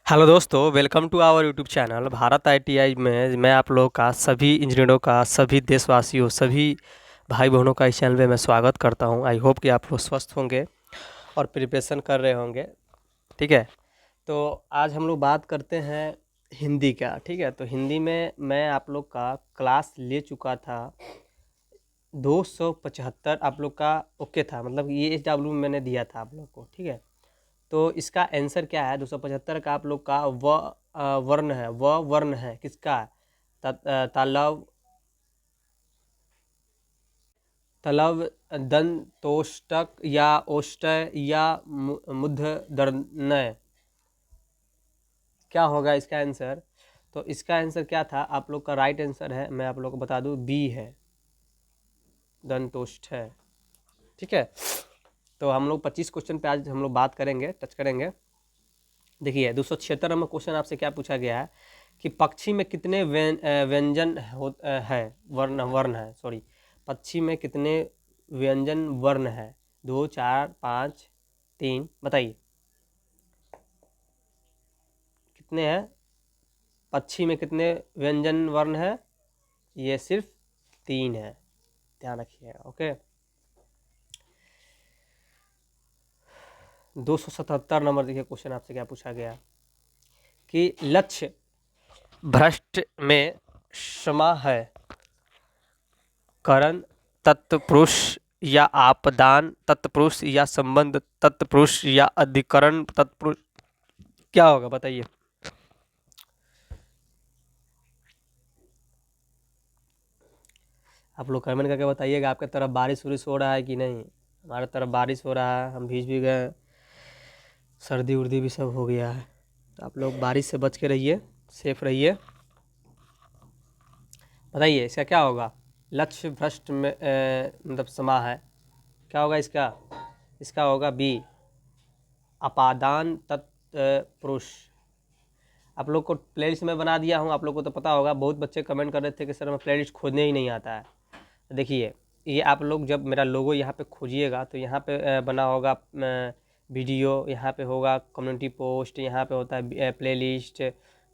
Hello दोस्तों, welcome to our YouTube channel Bharat ITI में मैं आप लोगों का सभी इंजीनियरों का, सभी देशवासियों, सभी भाई बहनों का इस चैनल में मैं स्वागत करता हूं। आई होप कि आप लोग स्वस्थ होंगे और प्रिपरेशन कर रहे होंगे। ठीक है, तो आज हम लोग बात करते हैं हिंदी का। ठीक है, तो हिंदी में मैं आप लोग का क्लास ले चुका था 275। आप लोग का ओके था, मतलब ये SW मैंने दिया था आप लोग को। ठीक है, तो इसका आंसर क्या है? 275 का आप लोग का वर्ण है। वर्ण है किसका? तालव, तलव, दंतोष्टक या ओष्टय या मूर्धन्य। क्या होगा इसका आंसर? तो इसका आंसर क्या था आप लोग का? राइट आंसर है, मैं आप लोग को बता दूं, बी है, दंतोष्ठ है। ठीक है, तो हम लोग 25 क्वेश्चन पे आज हम लोग बात करेंगे, टच करेंगे। देखिए 276 नंबर क्वेश्चन आपसे क्या पूछा गया है कि पक्षी में कितने व्यंजन है, वर्ण है, सॉरी, पक्षी में कितने व्यंजन वर्ण है? 2, 4, 5, 3, बताइए कितने हैं? पक्षी में कितने व्यंजन वर्ण है? ये सिर्फ 3 है, ध्यान रखिएगा। ओके, 277 नंबर देखिए क्वेश्चन आपसे क्या पूछा गया कि लक्ष्य भ्रष्ट में क्षमा है, करण तत्पुरुष या आपदान तत्पुरुष या संबंध तत्पुरुष या अधिकरण तत्पुरुष, क्या होगा बताइए? आप लोग कमेंट करके बताइएगा आपके तरफ बारिश उरिश हो रहा है कि नहीं। हमारे तरफ बारिश हो रहा है, हम भीज भी गए, सर्दी उर्दी भी सब हो गया है। तो आप लोग बारिश से बच के रहिए, सेफ रहिए। बताइए इसका क्या होगा? लक्ष्य भ्रष्ट में मतलब समा है, क्या होगा इसका? इसका होगा बी, अपादान तत्पुरुष। आप लोग को प्लेलिस्ट में बना दिया हूँ, आप लोग को तो पता होगा। बहुत बच्चे कमेंट कर रहे थे कि सर हमें प्लेलिस्ट खोजने ही नहीं आता है। तो देखिए, ये आप लोग जब मेरा लोगो यहाँ पे खोजिएगा तो यहाँ पे बना होगा वीडियो, यहाँ पे होगा कम्युनिटी पोस्ट, यहाँ पे होता है प्लेलिस्ट,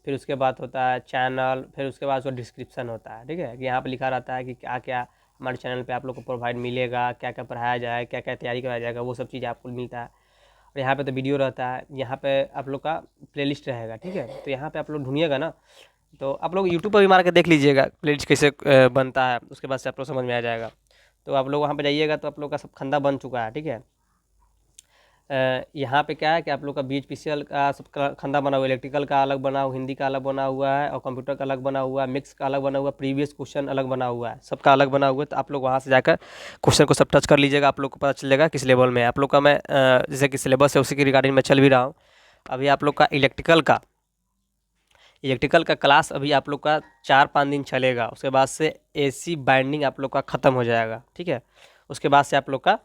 फिर उसके बाद होता है चैनल, फिर उसके बाद उसका डिस्क्रिप्शन होता है। ठीक है, कि यहाँ पे लिखा रहता है कि क्या क्या हमारे चैनल पे आप लोग को प्रोवाइड मिलेगा, क्या क्या पढ़ाया जाए, क्या क्या तैयारी कराया जाएगा, वो सब चीज़ आपको मिलता है। और यहाँ पे तो वीडियो रहता है, यहाँ पे आप लोग का प्लेलिस्ट रहेगा। ठीक है, तो यहाँ पे आप लोग ढूंढिएगा ना, तो आप लोग यूट्यूब पर भी मार के देख लीजिएगा प्लेलिस्ट कैसे बनता है, उसके बाद से आप लोग समझ में आ जाएगा। तो आप लोग वहाँ पे जाइएगा तो आप लोग का सब खंदा बन चुका है। ठीक है, यहाँ पे क्या है कि आप लोग का BHPCL का सब खंदा बना हुआ है, इलेक्ट्रिकल का अलग बना हुआ, हिंदी का अलग बना हुआ है, और कंप्यूटर का अलग बना हुआ है, मिक्स का अलग बना हुआ है, प्रीवियस क्वेश्चन अलग बना हुआ है, सबका अलग बना हुआ है। तो आप लोग वहाँ से जाकर क्वेश्चन को सब टच कर लीजिएगा, आप लोग को पता चलेगा किस लेवल में है। आप लोग का मैं जैसे कि सिलेबस है उसी की रिगार्डिंग में चल भी रहा हूँ। अभी आप लोग का इलेक्ट्रिकल का क्लास अभी आप लोग का 4-5 दिन चलेगा, उसके बाद से AC बाइंडिंग आप लोग का ख़त्म हो जाएगा। ठीक है, उसके बाद से आप लोग का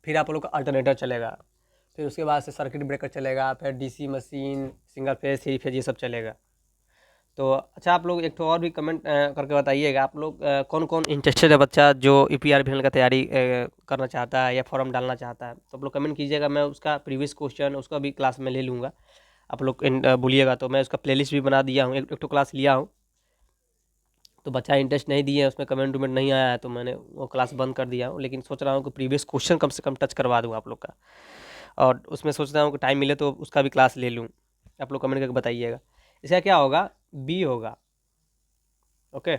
फिर आप लोग का अल्टरनेटर चलेगा, फिर उसके बाद से सर्किट ब्रेकर चलेगा, फिर DC machine, single phase, 3 phase, ये सब चलेगा। तो अच्छा, आप लोग एक तो और भी कमेंट करके बताइएगा, आप लोग कौन कौन इंटरेस्टेड है बच्चा जो EPRBL का तैयारी करना चाहता है या फॉर्म डालना चाहता है, तो आप लोग कमेंट कीजिएगा। मैं उसका प्रीवियस क्वेश्चन उसका भी क्लास में ले लूँगा। आप लोग बोलिएगा तो मैं उसका प्लेलिस्ट भी बना दिया हूँ, एक तो क्लास लिया हूँ। तो बच्चा इंटरेस्ट नहीं दिए, उसमें कमेंट वमेंट नहीं आया है, तो मैंने वो क्लास बंद कर दिया हूँ। लेकिन सोच रहा हूँ कि प्रीवियस क्वेश्चन कम से कम टच करवा दूँ आप लोग का, और उसमें सोच रहा हूँ कि टाइम मिले तो उसका भी क्लास ले लूँ। आप लोग कमेंट करके बताइएगा इसका क्या होगा? बी होगा। ओके,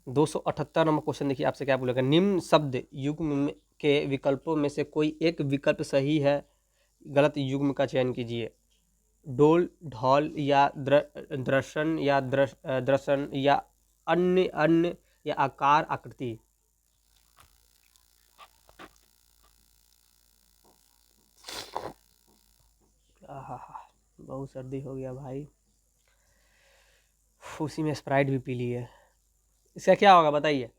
278 नंबर क्वेश्चन देखिए आपसे क्या बोलेगा। निम्न शब्द युग्म के विकल्पों में से कोई एक विकल्प सही है, गलत युग्म का चयन कीजिए। डोल, ढॉल या दर्शन या दर्शन या अन्य अन्य या आकार आकृति। आहा, बहुत सर्दी हो गया भाई, उसी में स्प्राइट भी पी ली है। इसका क्या होगा बताइए?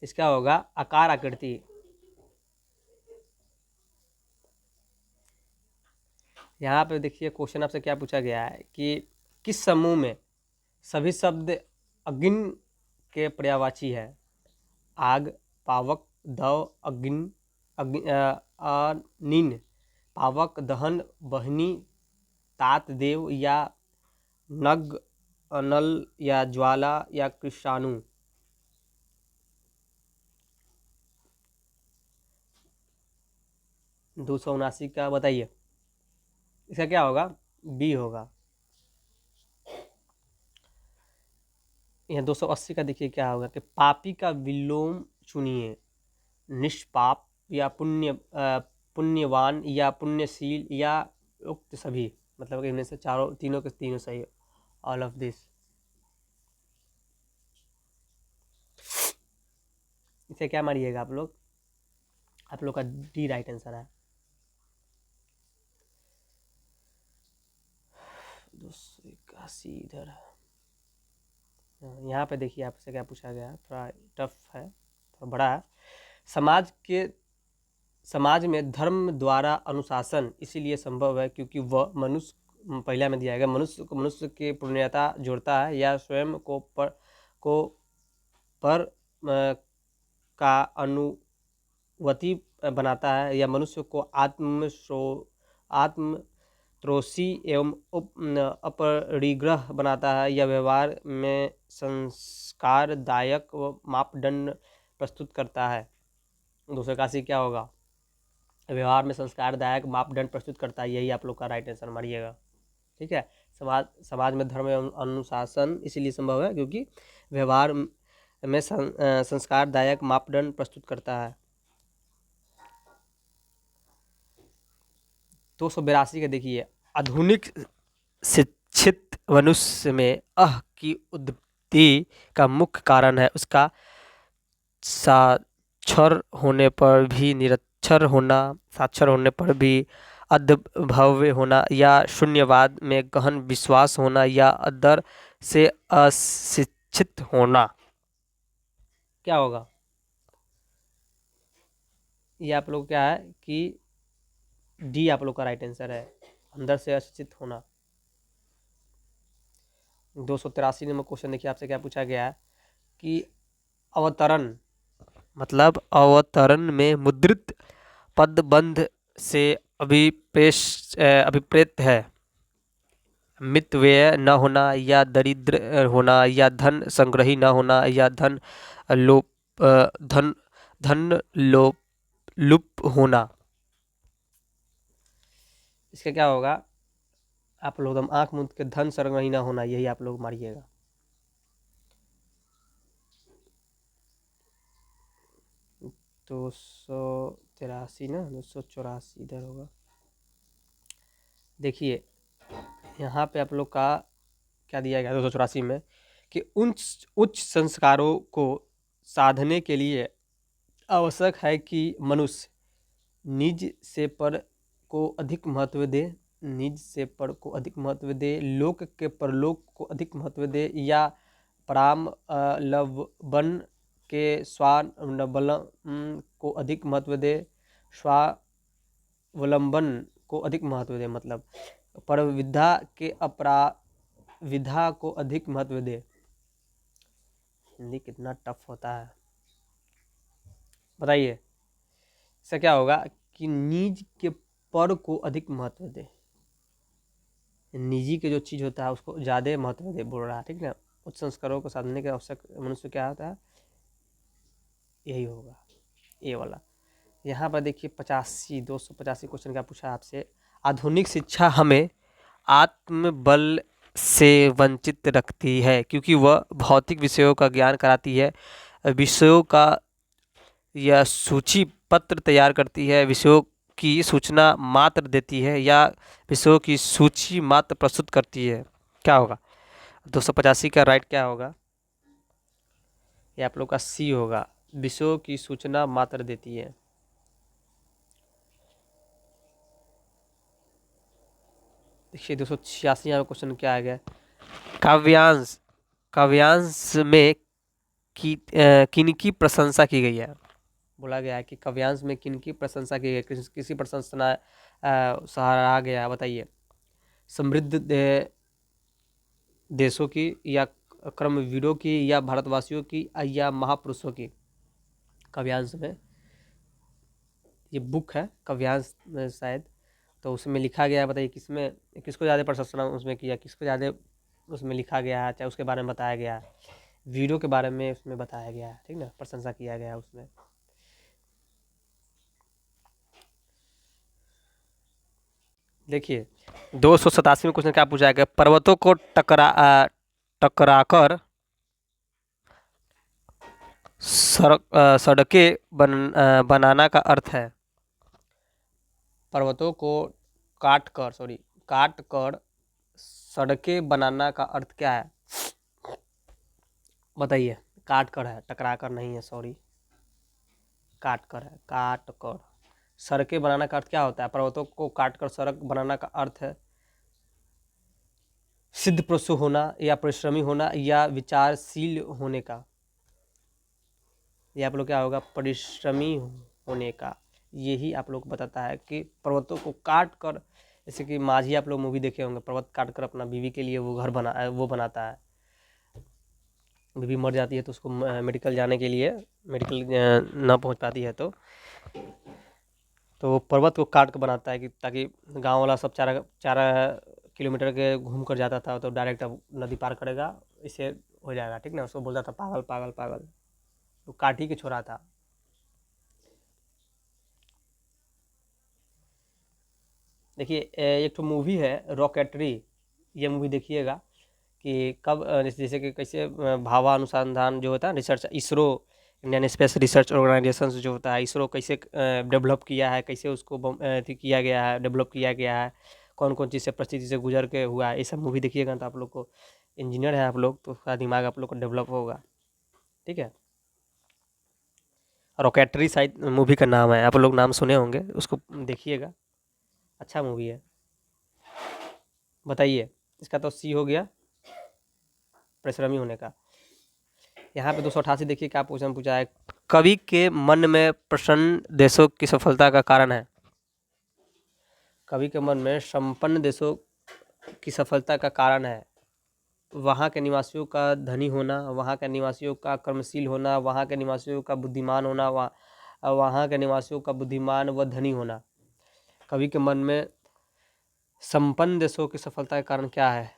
इसका होगा आकार आकृति। यहाँ पे देखिए क्वेश्चन आपसे क्या पूछा गया है कि किस समूह में सभी शब्द अग्नि के पर्यायवाची है? आग, पावक, दव, अग्नि, अनिन, पावक, दहन, बहनी, तात, देव या नग, अनल या ज्वाला या कृषाणु। 279 का बताइए, इसका क्या होगा? बी होगा। यहाँ 280 का देखिए क्या होगा कि पापी का विलोम चुनिए, निष्पाप या पुण्यवान या पुण्यशील या उक्त सभी, मतलब कि इनमें से चारों तीनों के तीनों सही, ऑल ऑफ दिस। इसे क्या मारिएगा आप लोग? आप लोग का डी राइट आंसर है। 281 इधर है। यहाँ पे देखिए आपसे क्या पूछा गया है, थोड़ा टफ है, थोड़ा बड़ा है। समाज में धर्म द्वारा अनुशासन इसीलिए संभव है क्योंकि वह मनुष्य, पहला में दिया गया, मनुष्य को मनुष्य की पुण्यता जोड़ता है या स्वयं को पर का अनुवती बनाता है, या मनुष्य को आत्मत्रोषी एवं अपरिग्रह बनाता है, या व्यवहार में संस्कारदायक मापदंड प्रस्तुत करता है। 281 क्या होगा? व्यवहार में संस्कारदायक मापदंड प्रस्तुत करता है, यही आप लोग का राइट आंसर मारिएगा। ठीक है, समाज में धर्म एवं अनुशासन इसीलिए संभव है क्योंकि व्यवहार में संस्कारदायक मापदंड प्रस्तुत करता है। 282 का देखिए, आधुनिक शिक्षित मनुष्य में अह की उत्पत्ति का मुख्य कारण है उसका साक्षर होने पर भी निरक्षर होना, साक्षर होने पर भी अद्भव्य होना, या शून्यवाद में गहन विश्वास होना, या अदर से अशिक्षित होना। क्या होगा? ये आप लोग क्या है कि डी आप लोग का राइट आंसर है, अंदर से अशिक्षित होना। 283 नंबर क्वेश्चन देखिए आपसे क्या पूछा गया है कि अवतरण, मतलब अवतरण में मुद्रित पदबंध से अभिप्रेत है मितव्यय न होना, या दरिद्र होना, या धन संग्रही न होना, या धन लोप लुप्त होना। इसका क्या होगा? आप लोग एकदम आंख मूंद के धन संग्रही न होना, यही आप लोग मारिएगा। तो 283 ना, 284 इधर होगा। देखिए यहाँ पे आप लोग का क्या दिया गया 284 में कि उच्च संस्कारों को साधने के लिए आवश्यक है कि मनुष्य निज से पर को अधिक महत्व दे, निज से पर को अधिक महत्व दे, लोक के परलोक को अधिक महत्व दे, या परामलवन के स्वावलंबन को अधिक महत्व दे, स्वावलंबन को अधिक महत्व दे, मतलब परविधा के अपराविधा को अधिक महत्व दे। हिंदी कितना टफ होता है बताइए। इससे क्या होगा कि निज के पर को अधिक महत्व दे, निजी के जो चीज होता है उसको ज्यादा महत्व दे बोल रहा है, ठीक ना। उच्च संस्कारों को साधने के आवश्यक मनुष्य क्या होता है, यही होगा ये वाला। यहाँ पर देखिए 285 क्वेश्चन क्या पूछा आपसे, आधुनिक शिक्षा हमें आत्मबल से वंचित रखती है क्योंकि वह भौतिक विषयों का ज्ञान कराती है, विषयों का या सूची पत्र तैयार करती है, विषयों की सूचना मात्र देती है, या विषयों की सूची मात्र प्रस्तुत करती है। क्या होगा? 285 का राइट क्या होगा? ये आप लोग का सी होगा, विषयों की सूचना मात्र देती है। देखिए 286 यहाँ क्वेश्चन क्या आ गया, काव्यांश में किनकी प्रशंसा की गई है। बोला गया है कि काव्यांश में किनकी प्रशंसा की गई, किसी प्रशंसना सराहा गया, बताइए। समृद्ध देशों की, या कर्मवीरों की, या भारतवासियों की, या महापुरुषों की। काव्यांश में ये बुक है काव्यांश शायद, तो उसमें लिखा गया है। बताइए किसमें, किसको ज़्यादा प्रशंसा उसमें किया, किसको ज़्यादा उसमें लिखा गया है, चाहे उसके बारे में बताया गया है, वीडियो के बारे में उसमें बताया गया है, ठीक ना, प्रशंसा किया गया है उसमें। देखिए 287 में क्वेश्चन क्या पूछा गया, पर्वतों को टकराकर सड़कें बनाना का अर्थ है। पर्वतों को काट कर सड़कें बनाना का अर्थ क्या है, बताइए। काट कर है, टकरा कर नहीं है, सॉरी, काट कर है, काट कर सड़कें बनाना का अर्थ क्या होता है। पर्वतों को काट कर सड़क बनाना का अर्थ है सिद्ध पुरुष होना, या परिश्रमी होना, या विचारशील होने का। ये आप लोग क्या होगा, परिश्रमी होने का। यही आप लोग को बताता है कि पर्वतों को काट कर, जैसे कि माझी आप लोग मूवी देखे होंगे, पर्वत काट कर अपना बीवी के लिए वो घर वो बनाता है। बीवी मर जाती है तो उसको मेडिकल जाने के लिए, मेडिकल ना पहुंच पाती है तो वो पर्वत को काट कर बनाता है कि ताकि गांव वाला सब 4 किलोमीटर के घूम कर जाता था, तो डायरेक्ट अब नदी पार करेगा, इससे हो जाएगा, ठीक ना। उसको बोलता था पागल पागल पागल, तो काट ही के छोड़ा था। देखिए एक तो मूवी है रॉकेटरी, ये मूवी देखिएगा कि कब जैसे कि कैसे भाभा अनुसंधान जो होता है research, ISRO, Indian Space Research Organisation जो होता है, इसरो कैसे डेवलप किया है, कैसे उसको किया गया है, डेवलप किया गया है, कौन कौन चीज़ से परिस्थिति से गुजर के हुआ है, ये सब मूवी देखिएगा तो आप लोग को, इंजीनियर है आप लोग तो उसका दिमाग आप लोग को डेवलप होगा, ठीक है। रॉकेटरी शायद मूवी का नाम है, आप लोग नाम सुने होंगे, उसको देखिएगा, अच्छा मूवी है। बताइए इसका तो सी हो गया, परिश्रमी होने का। यहाँ पे 288 देखिए क्या क्वेश्चन पूछा है, कवि के मन में प्रसन्न देशों की सफलता का कारण है। कवि के मन में संपन्न देशों की सफलता का कारण है वहाँ के निवासियों का धनी होना, वहाँ के निवासियों का कर्मशील होना, वहाँ के निवासियों का बुद्धिमान होना, वहाँ के निवासियों का बुद्धिमान व धनी होना। कवि के मन में संपन्न देशों की सफलता का कारण क्या है,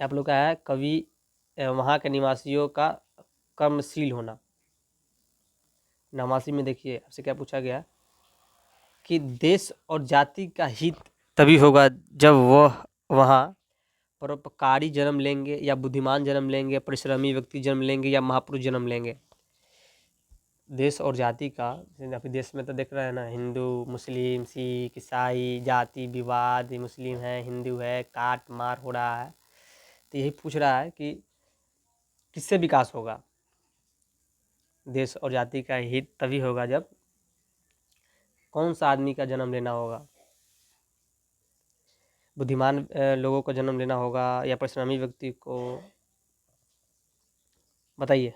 आप लोग का है कवि वहाँ के निवासियों का कर्मशील होना। नवासी में देखिए आपसे क्या पूछा गया कि देश और जाति का हित तभी होगा जब वह वहाँ परोपकारी जन्म लेंगे, या बुद्धिमान जन्म लेंगे, परिश्रमी व्यक्ति जन्म लेंगे, या महापुरुष जन्म लेंगे। देश और जाति का, अभी देश में तो देख रहे हैं ना, हिंदू मुस्लिम सिख ईसाई, जाति विवाद, मुस्लिम है हिंदू है, काट मार हो रहा है, तो यही पूछ रहा है कि किससे विकास होगा। देश और जाति का हित तभी होगा जब कौन सा आदमी का जन्म लेना होगा, बुद्धिमान लोगों को जन्म लेना होगा या परिश्रमी व्यक्ति को, बताइए।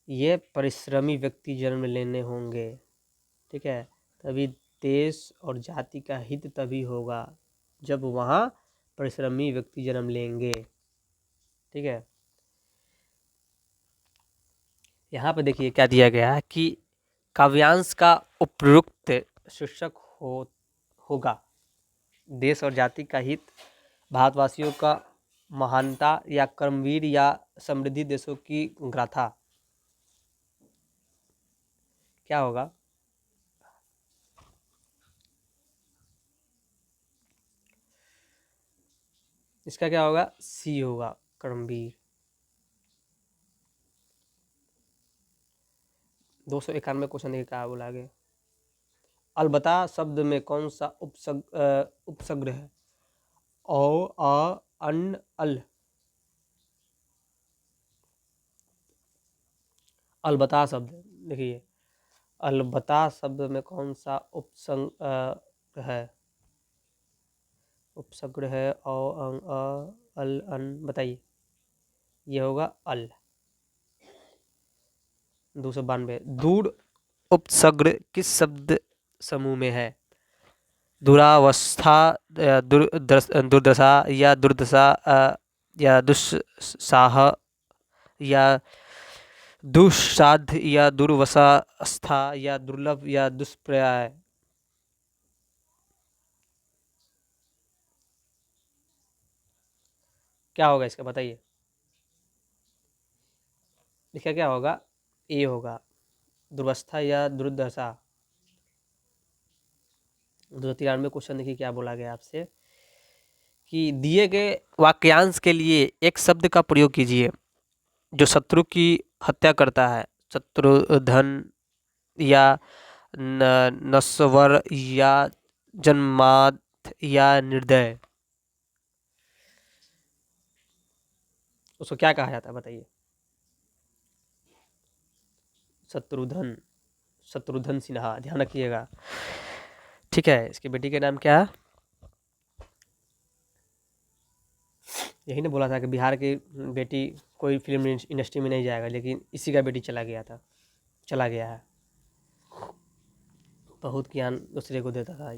ये परिश्रमी व्यक्ति जन्म लेने होंगे, ठीक है, तभी देश और जाति का हित तभी होगा जब वहाँ परिश्रमी व्यक्ति जन्म लेंगे, ठीक है। यहाँ पे देखिए क्या दिया गया है कि काव्यांश का उपयुक्त शीर्षक होगा देश और जाति का हित, भारतवासियों का महानता, या कर्मवीर या समृद्धि देशों की गाथा। क्या होगा, इसका क्या होगा, सी होगा, कर्मवीर। 291 क्वेश्चन देखिए क्या बोला आगे, अलबत्ता शब्द में कौन सा उपसर्ग है, औ अ अन अल। अलबत्ता शब्द देखिए, अलबत्ता शब्द में कौन सा है, उपसर्ग है, औ अं अ अल अन, बताइए। ये होगा अल। 292 दूर उपसर्ग किस शब्द समूह में है, दुरावस्था, दुर्दशा, या दुर्दशा, या दुस्साह, या दुस्साध्य या दुर्वसास्था या दुर्लभ या दुष्पर्याय। क्या होगा इसका बताइए। देखिए क्या होगा, ए होगा दुर्वस्था या दुर्दशा। 293 क्वेश्चन देखिए क्या बोला गया आपसे कि दिए गए वाक्यांश के लिए एक शब्द का प्रयोग कीजिए जो शत्रु की हत्या करता है। शत्रुधन या नश्वर या जन्माद या निर्दय। उसको क्या कहा जाता है बताइए। शत्रुधन, शत्रुधन सिन्हा, ध्यान रखिएगा। ठीक है, इसकी बेटी के नाम क्या है? यही ने बोला था कि बिहार की बेटी कोई फिल्म इंडस्ट्री में नहीं जाएगा, लेकिन इसी का बेटी चला गया है। बहुत ज्ञान दूसरे को देता था।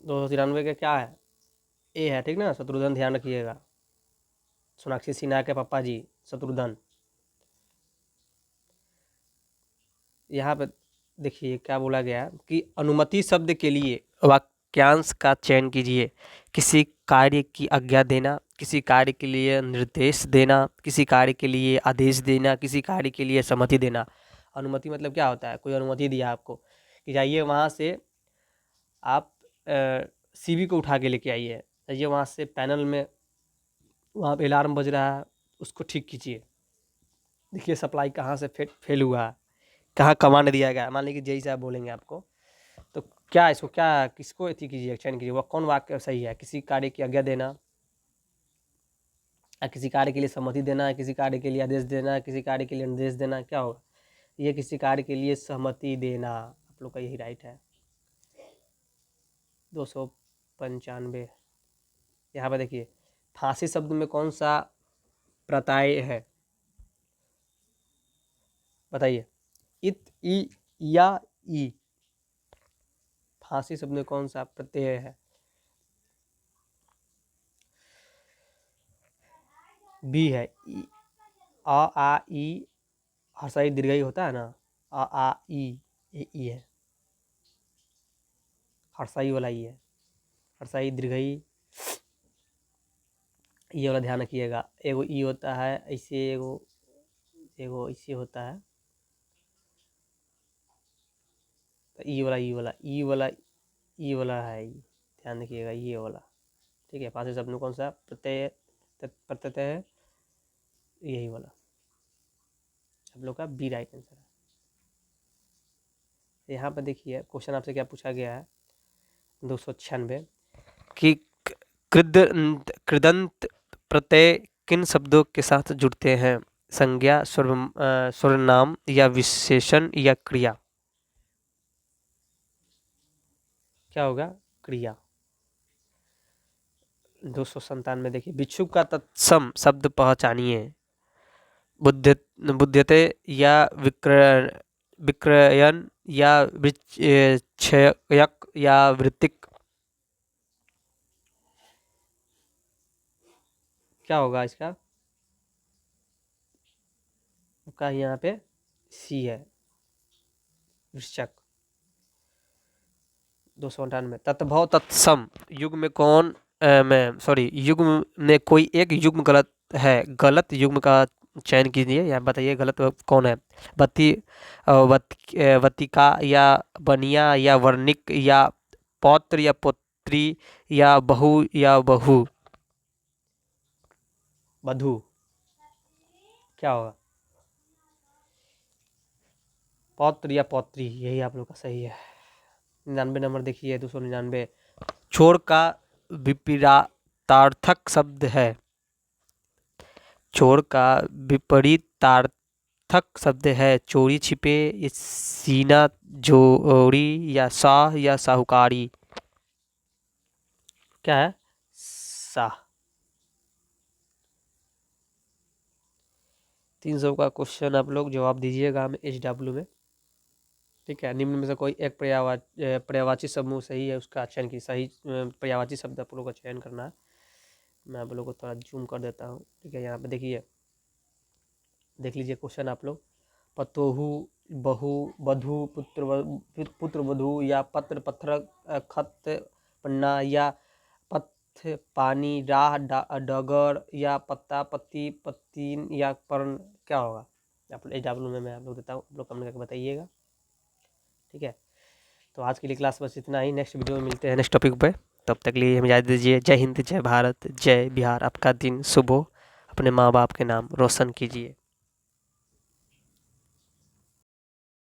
293 का क्या है? ए है, ठीक ना, शत्रुधन, ध्यान रखिएगा। सोनाक्षी सिन्हा के पापा जी शत्रुधन। यहाँ पे देखिए क्या बोला गया कि अनुमति शब्द के लिए वाक्यांश का चयन कीजिए। किसी कार्य की आज्ञा देना, किसी कार्य के लिए निर्देश देना, किसी कार्य के लिए आदेश देना, किसी कार्य के लिए सहमति देना। अनुमति मतलब क्या होता है? कोई अनुमति दिया आपको कि जाइए वहाँ से आप सीवी को उठा के लेके आइए, जाइए वहाँ से पैनल में वहाँ पे अलार्म बज रहा है उसको ठीक कीजिए। देखिए सप्लाई कहाँ से फेल हुआ है, कहाँ कमांड दिया गया। मान लीजिए जय साहब बोलेंगे आपको, तो क्या इसको क्या किसको अथी कीजिए, चयन कीजिए, वह कौन वाक्य सही है? किसी कार्य की आज्ञा देना, किसी कार्य के लिए सहमति देना, किसी कार्य के लिए आदेश देना, किसी कार्य के लिए निर्देश देना। क्या होगा ये? किसी कार्य के लिए सहमति देना। आप लोग का यही राइट है। 295 यहाँ पर देखिए फांसी शब्द में कौन सा प्रत्यय है बताइए। इत, ई या ई। फांसी शब्द में कौन सा प्रत्यय है? बी है। अ आ ई हर्षाई दीर्घई होता है ना, अ आ ई, ये ई है, हर्षाई वाला ई है, हर्षाई दीर्घई, ये वाला ध्यान रखिएगा। एगो ई होता है ऐसे, एगो ऐसे होता है, तो ई वाला है, ध्यान रखिएगा ये वाला। ठीक है, फांसी शब्द में कौन सा प्रत्यय है? यही वाला। आप लोग का बी राइट आंसर है। यहाँ पर देखिए क्वेश्चन आपसे क्या पूछा गया है 296 कि कृदंत प्रत्यय किन शब्दों के साथ जुड़ते हैं? संज्ञा, सर्वनाम या विशेषण या क्रिया। क्या होगा? क्रिया। 297 देखिए भिक्षुक का तत्सम शब्द पहचानिए। बुध्यते या विक्रयन या विक्षयक या वृत्तिक। क्या होगा इसका? यहाँ पे सी है, वृश्चक। 298 तत्भव तत्सम युग में कौन युग में कोई एक युग्म गलत है। गलत युग्म का चयन कीजिए। यहाँ बताइए गलत कौन है? वतिका या बनिया या वर्णिक या पौत्र या पुत्री या बहु या बहु बधु। क्या होगा? पौत्र या पौत्री, यही आप लोग का सही है। 99 नंबर देखिए 299 चोर का विपरीतार्थक शब्द है। चोर का विपरीतार्थक शब्द है चोरी छिपे, सीना जोड़ी या साह या साहूकारी। क्या है? साह। 300 का क्वेश्चन आप लोग जवाब दीजिएगा हमें HW में। ठीक है, निम्न में से कोई एक पर्यायवाची समूह सही है, उसका चयन की सही पर्यायवाची शब्द आप लोग का चयन करना है। मैं आप लोगों को थोड़ा जूम कर देता हूँ। ठीक है, यहाँ पे देखिए, देख लीजिए क्वेश्चन आप लोग। पतोहू, बहु, बधू, पुत्र वधू, या पत्र पत्थर, खत पन्ना, या पथ पानी, राह डगर, या पत्ता पत्ती पत्तीन, या पर्ण, क्या होगा? आप एग्जाम्पल में मैं आप लोग देता हूँ, आप लोग कमेंट करके बताइएगा। ठीक है, तो आज के लिए क्लास बस इतना ही। नेक्स्ट वीडियो में मिलते हैं नेक्स्ट टॉपिक पे। तब तक लिए हमें इजाज़त दीजिए। जय हिंद, जय भारत, जय बिहार। आपका दिन शुभ हो। अपने माँ बाप के नाम रोशन कीजिए।